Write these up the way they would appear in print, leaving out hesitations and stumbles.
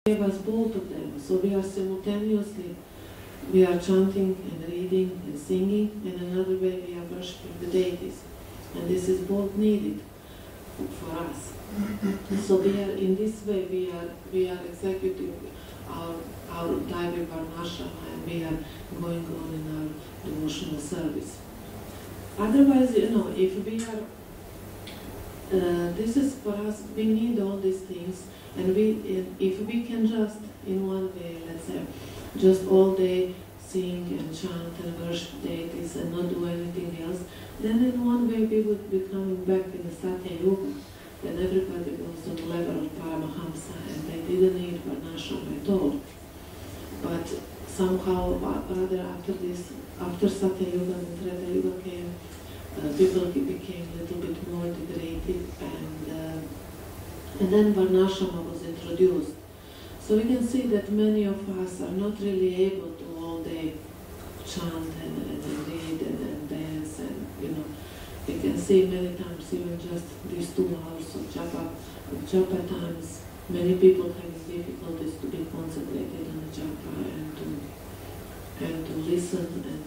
gave us both of them. So we are simultaneously, we are chanting and reading and singing, and another way we are worshipping the deities. And this is both needed for us. So we are, in this way, we are executing our Daivi Varnashrama, and we are going on in our devotional service. Otherwise, if we are, this is for us, we need all these things, and if we can just, in one way, let's say, just all day sing and chant and worship deities and not do anything else, then in one way we would be coming back in the Satya Yuga, and everybody was on the level of Paramahamsa, and they didn't need Varnashrama at all. But somehow, rather after Satya Yuga and Treta Yuga came, people became a little bit more degraded, and then Varnashrama was introduced. So we can see that many of us are not really able to all day chant and read and dance, and we can see many times even just these 2 hours of japa times, many people having difficulties to be concentrated on the japa and to listen and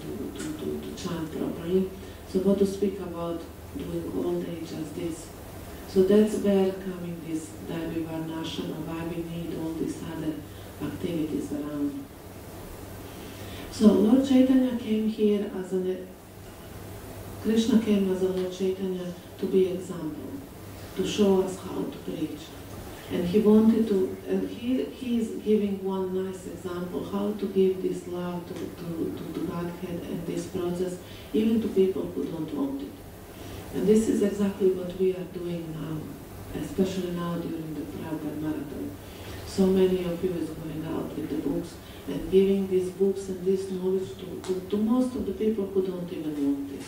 to chant properly. So what to speak about doing all day just this? So that's where coming this Daivi Varnashrama, why we need all these other activities around. So Lord Chaitanya came here as Krishna came as a Lord Chaitanya to be example, to show us how to preach. And he wanted to, and he is giving one nice example how to give this love to Godhead and this process even to people who don't want it. And this is exactly what we are doing now, especially now during the Prabhupada Marathon. So many of you is going out with the books and giving these books and this knowledge to most of the people who don't even want this.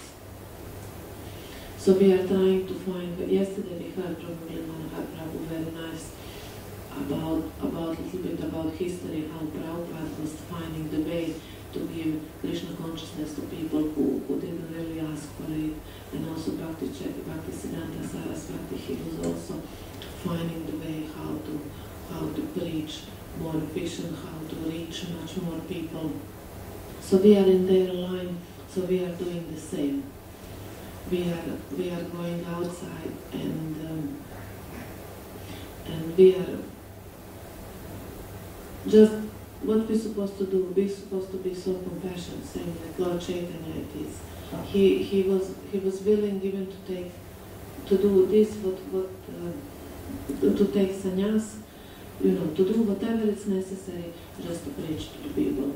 So we are trying to find, yesterday we heard from Nirmala Prabhu very nice about a little bit about history, how Prabhupada was finding the way to give Krishna consciousness to people who didn't really ask for it. And also Bhaktisiddhanta Saraswati, he was also finding the way how to preach more efficient, how to reach much more people. So we are in their line, so we are doing the same. We are going outside and we are just what we're supposed to do. We're supposed to be so compassionate, saying like Lord Chaitanya it is. He was willing even to do this, to take sannyas, to do whatever is necessary just to preach to the people.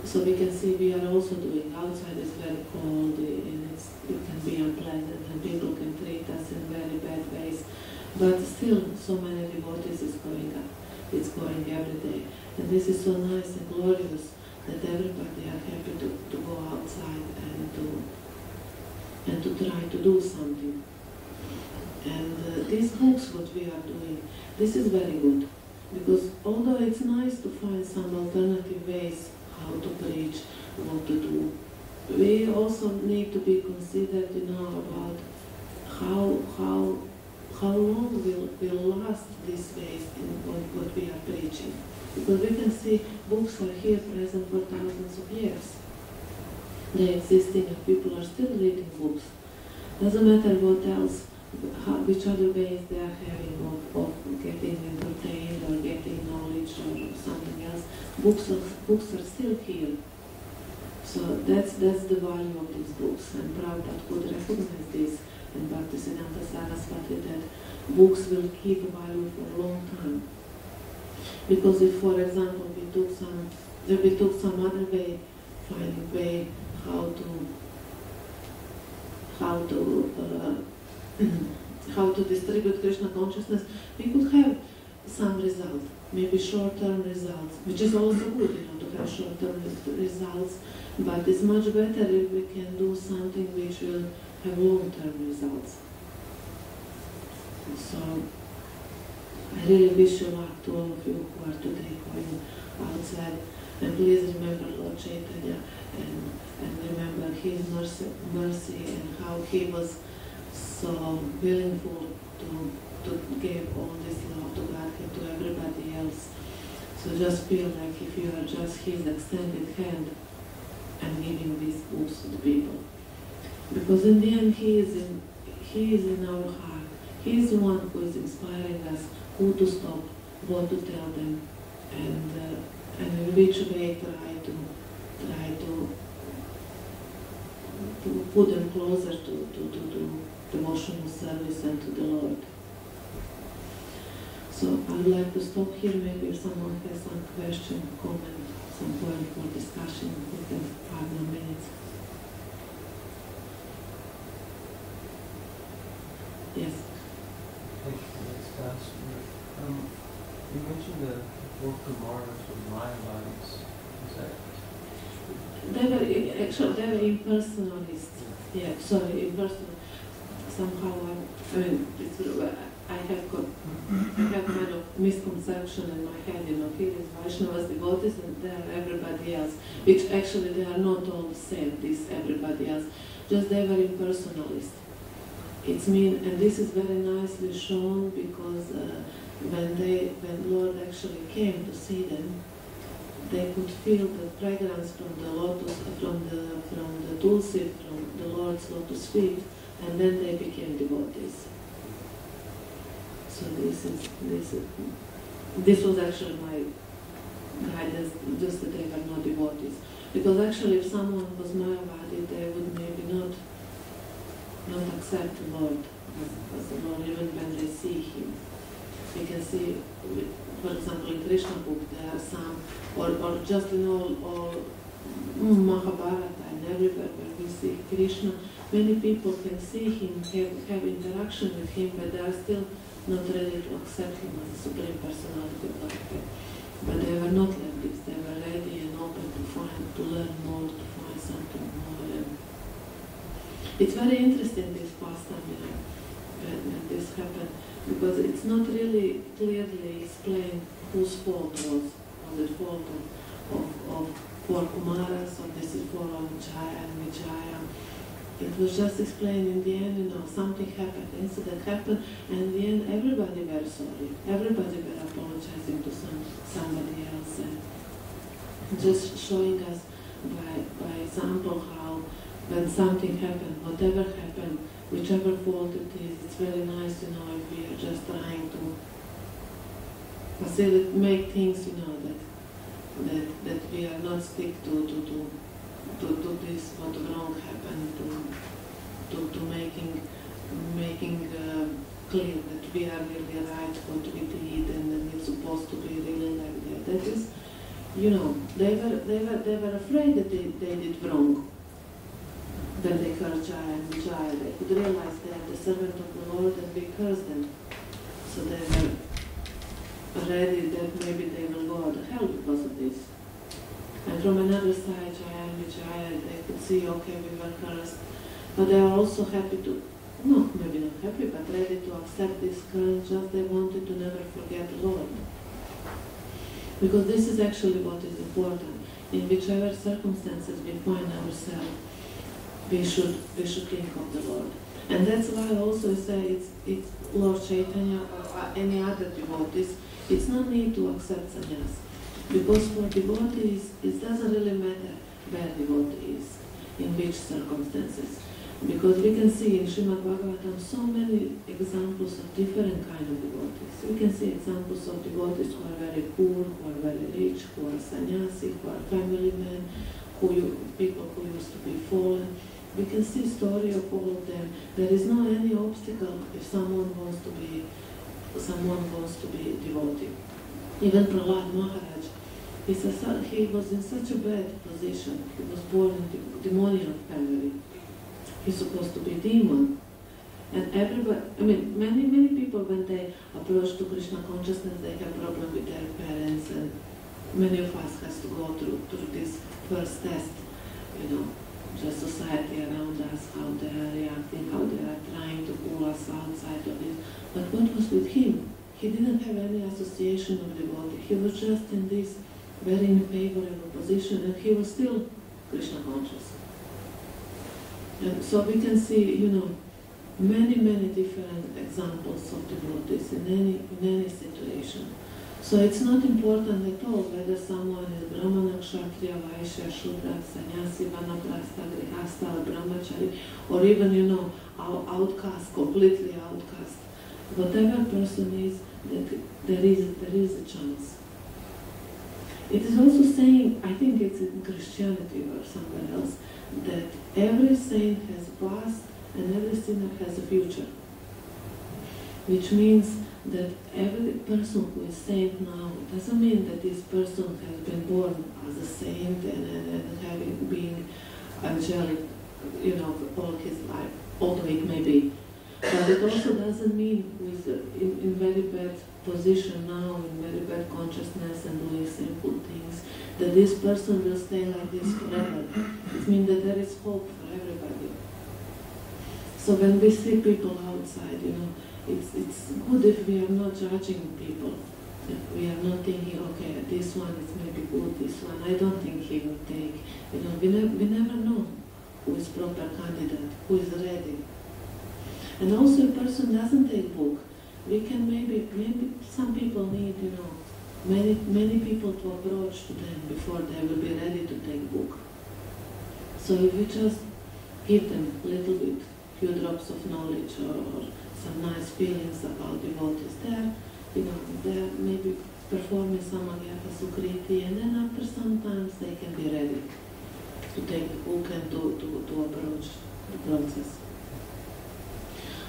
So we can see we are also doing, outside is very cold and it can be unpleasant and people can treat us in very bad ways. But still so many devotees is going up. It's going every day. And this is so nice and glorious that everybody are happy to go outside and to try to do something. And these books, what we are doing, this is very good. Because although it's nice to find some alternative ways how to preach, what to do, we also need to be considered, about how long will last these ways in what we are preaching. Because we can see books are here present for thousands of years. They're existing and people are still reading books. Doesn't matter what else, which other ways they are having of getting entertained or getting knowledge or something else. Books are still here. So that's the value of these books. And Prabhupada could recognize this, and Bhaktisiddhanta Saraswati, that books will keep value for a long time. Because if, for example, we took some other way, finding way how to distribute Krishna consciousness, we could have some result, maybe short-term results, which is also good, to have short-term results, but it's much better if we can do something which will have long-term results. So I really wish you luck to all of you who are today going outside, and please remember Lord Chaitanya and remember his mercy and how he was so willing to give all this love to God and to everybody else. just feel like if you are just his extended hand and giving these books to the people. Because in the end, he is in our heart. He is the one who is inspiring us who to stop, what to tell them, and in which way try to put them closer to devotional service and to the Lord. So I would like to stop here. Maybe if someone has some question, comment, some point for discussion, we can 5 more minutes. Yes. Thank you for this class. You mentioned the 4 Kumaras with Mayavadis. Is that? They were impersonalists. Yeah, sorry, impersonal. Somehow I have kind of misconception in my head, here is Vaishnavas devotees and there are everybody else, which actually they are not all the same, this everybody else, just they were impersonalists. And this is very nicely shown because when Lord actually came to see them, they could feel the fragrance from the lotus, from the tulsi, from the Lord's lotus feet, and then they became devotees. So this was actually my guidance, just that they were not devotees. Because actually, if someone was Mayavadi, they would maybe not accept the Lord as the Lord, even when they see Him. You can see, for example, in Krishna book, there are some, or just in all Mahabharata and everywhere where we see Krishna, many people can see Him, have interaction with Him, but they are still not ready to accept Him as the Supreme Personality of Godhead. But they were not like this. They were ready and open to learn more, to find something more. And it's very interesting, this pastime, when this happened, because it's not really clearly explained whose fault was. Was it fault of 4 Kumaras, or this is for Jaya and Vijaya? It was just explained in the end, something happened, incident happened, and in the end everybody were sorry. Everybody were apologizing to somebody else. And just showing us by example how when something happened, whatever happened, whichever fault it is, it's very nice, if we are just trying to facilitate, make things, that we are not stick to this, what wrong happened, to making clear that we are really right, what we did, and it's supposed to be really like that. That is, they were afraid that they did wrong. When they heard Jaya and Vijaya, they could realize they are the servant of the Lord and we curse them. So they were ready that maybe they will go out of hell because of this. And from another side, Jaya and Vijaya, they could see, okay, we were cursed. But they are also happy to, no, maybe not happy, but ready to accept this curse, just they wanted to never forget the Lord. Because this is actually what is important. In whichever circumstances we find ourselves, we should think of the Lord. And that's why I also say it's Lord Chaitanya or any other devotees, it's no need to accept sannyas. Because for devotees, it doesn't really matter where devotee is, in which circumstances. Because we can see in Srimad Bhagavatam so many examples of different kind of devotees. We can see examples of devotees who are very poor, who are very rich, who are sannyasi, who are family men, people who used to be fallen. We can see story of all of them. There is no any obstacle if someone wants to be devotee. Even Prahlad Maharaj, he was in such a bad position. He was born in demoniac family. He's supposed to be demon. And everybody, many people when they approach to Krishna consciousness, they have problem with their parents, and many of us has to go through this first test, the society around us, how they are reacting, how they are trying to pull us outside of this. But what was with him? He didn't have any association of devotee. He was just in this very unfavorable position, and he was still Krishna conscious. And so we can see, many different examples of devotees in any situation. So it's not important at all whether someone is Brahmana, Kshatriya, Vaishya, Shudra, Sannyasi, Vanaprastha, Grihastha, or Brahmachari, or even, outcast, completely outcast. Whatever person is, there is a chance. It is also saying, I think it's in Christianity or somewhere else, that every saint has a past and every sinner has a future. Which means that every person who is saint now doesn't mean that this person has been born as a saint and having been angelic, all his life, although it may be. But it also doesn't mean with in very bad position now, in very bad consciousness and doing sinful things, that this person will stay like this forever. It means that there is hope for everybody. So when we see people outside, it's good if we are not judging people. If we are not thinking, okay, this one is maybe good, this one, I don't think he will take. We never know who is proper candidate, who is ready. And also a person doesn't take book. We can maybe some people need, many people to approach to them before they will be ready to take book. So if we just give them a little bit, few drops of knowledge or some nice feelings about devotees there, they're maybe performing some Agyata Sukriti, and then after some times they can be ready to take the book and to approach the process.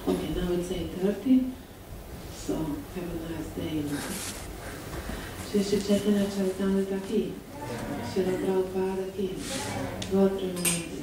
Okay, now it's 8:30, so have a nice day. Shri Chaitanya Charitamrita ki, Srila Prabhupada ki, God Pranamati.